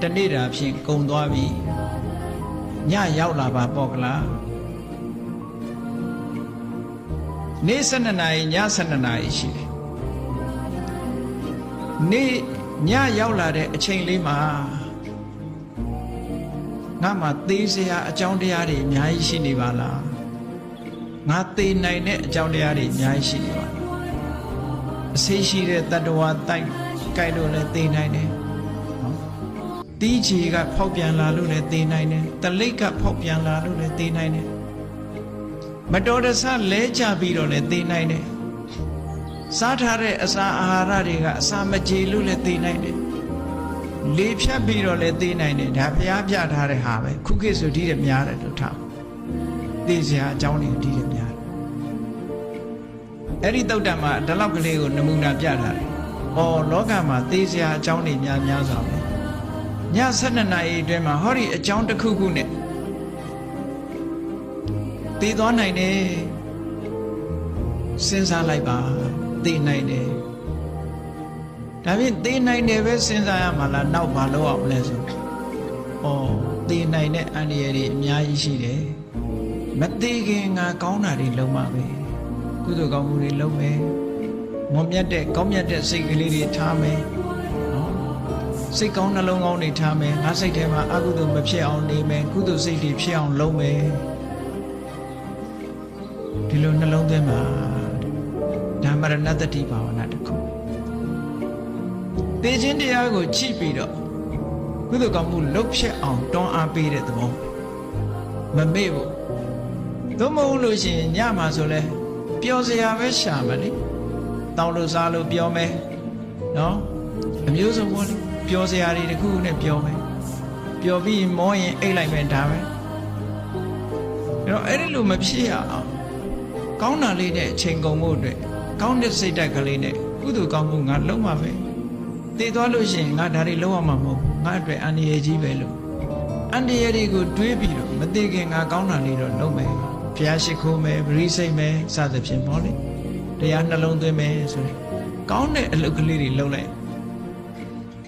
တနေ့တာဖြင့်ကုံသွားပြီညရောက်လာပါပေါ့ကလားနေ့12နာရီည12နာရီရှိတယ်နေ့ညရောက်လာတဲ့အချိန်လေးမှာငါမှသေးစရာအကြောင်းတရားတွေအများကြီးရှိနေပါလားငါသေနိုင်တဲ့အကြောင်းတရားတွေအများကြီးရှိနေပါလားအဆေးရှိတဲ့တတ္တဝါတိုက်ကြိုက်လို့လည်းသေနိုင်တယ်တီးချီကဖောက်ပြန်လာလို့လည်းသေနိုင်တယ်တလိပ်ကဖောက်ပြန်လာလို့လည်းသေနိုင်တယ်မတော်တဆလဲကြပြီးတော့လည်းသေနိုင်တယ်စားထားတဲ့အစာအာဟာရတွေကအစာမကြေလို့လည်းသေနိုင်တယ်လေဖြတ်ပြီးတော့လည်းသေနိုင်တယ်ဒါဘုရားပြထားတဲ့ဟာပဲခုခေတ်ဆိုဒီတဲ့များတယ်လို့ထားသေစရာအကြောင်းတွေဒီတဲ့များတယ်အဲ့ဒီတုတ်တံမှာဒီလောက်ကလေးကိုနမူနာပြထားတယ်လောကမှာသေစရာအကြောင်းတွေများစွာပဲည12နာရီအတွင်းမှာဟောဒီအကြောင်းတစ်ခုခုနဲ့သေသွားနိုင်တယ်စဉ်းစားလိုက်ပါသေနိုင်တယ်ဒါဖြင့်သေနိုင်တယ်ပဲစဉ်းစားရမှာလားနောက်ဘာလုပ်အောင်လဲဆိုသေနိုင်တဲ့အန္တရာယ်တွေအများကြီးရှိတယ်မသေခင်ငါကောင်းတာတွေလုပ်မှာပဲကုသိုလ်ကောင်းမှုတွေလုပ်မယ်မွန်မြတ်တဲ့ကောင်းမြတ်တဲ့စိတ်ကလေးတွေထားမယ်စိတ်ကောင်းနှလုံးကောင်းတွေထားမယ်ငါစိတ်ထဲမှာအကုသိုလ်မဖြစ်အောင်နေမယ်ကုသိုလ်စိတ်တွေဖြစ်အောင်လုပ်မယ်ဒီလိုနှလုံးသွင်းမှာဒါမရဏတတိဘာဝနာတစ်ခုသေခြင်းတရားကိုကြည့်ပြီးတော့ကုသိုလ်ကောင်းမှုလုပ်ဖြစ်အောင်တွန်းအားပေးတဲ့သဘောမမေ့ဘူးသို့မဟုတ်လို့ရှိရင်ညမှာဆိုလဲပျော်စရာပဲရှာမလေတောင်းလို့စားလို့ပြောမယ်နော်အမျိုးစုံပေါ့လေပျော်စရာတွေတခုနဲ့ပြောမယ်ပျော်ပြီးမောရင်အိတ်လိုက်မယ်ဒါပဲအဲ့ဒီလိုမဖြစ်ရအောင်ကောင်းတာလေးနဲ့အချိန်ကုန်ဖို့အတွက်ကောင်းတဲ့စိတ်ဓာတ်ကလေးနဲ့ကုသိုလ်ကောင်းမှုငါလုံးမှာပဲတည်သွားလို့ရှိရင်ငါဒါတွေလုံးဝမှာမဟုတ်ဘူးငါအတွက်အန္တရာယ်ကြီးပဲလို့အန္တရာယ်တွေကိုတွေးပြီးတော့မသိခင်ငါကောင်းတာလေးတော့လုံးမယ်ဘုရားရှိခိုးမယ်ပရိစိတ်မယ်စသဖြင့်ပေါ့လေတရားနှလုံးသွင်းမယ်ဆိုရင်ကောင်းတဲ့အလုပ်ကလေးတွေလုပ်လိုက်